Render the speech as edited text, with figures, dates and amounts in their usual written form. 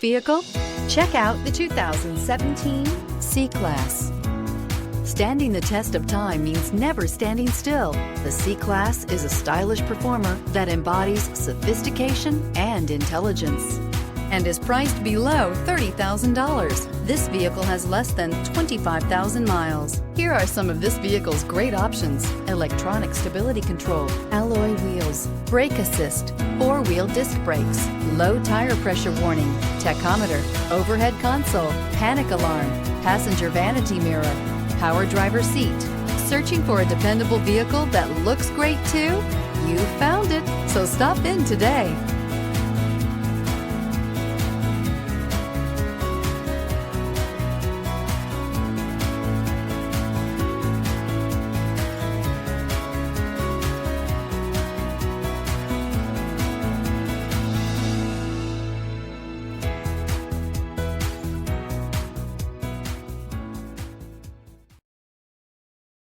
vehicle? Check out the 2017 C-Class. Standing the test of time means never standing still. The C-Class is a stylish performer that embodies sophistication and intelligence and is priced below $30,000. This vehicle has less than 25,000 miles. Here are some of this vehicle's great options: electronic stability control, alloy wheels, brake assist, four-wheel disc brakes, low tire pressure warning, tachometer, overhead console, panic alarm, passenger vanity mirror, power driver seat. Searching for a dependable vehicle that looks great too? You found it, so stop in today.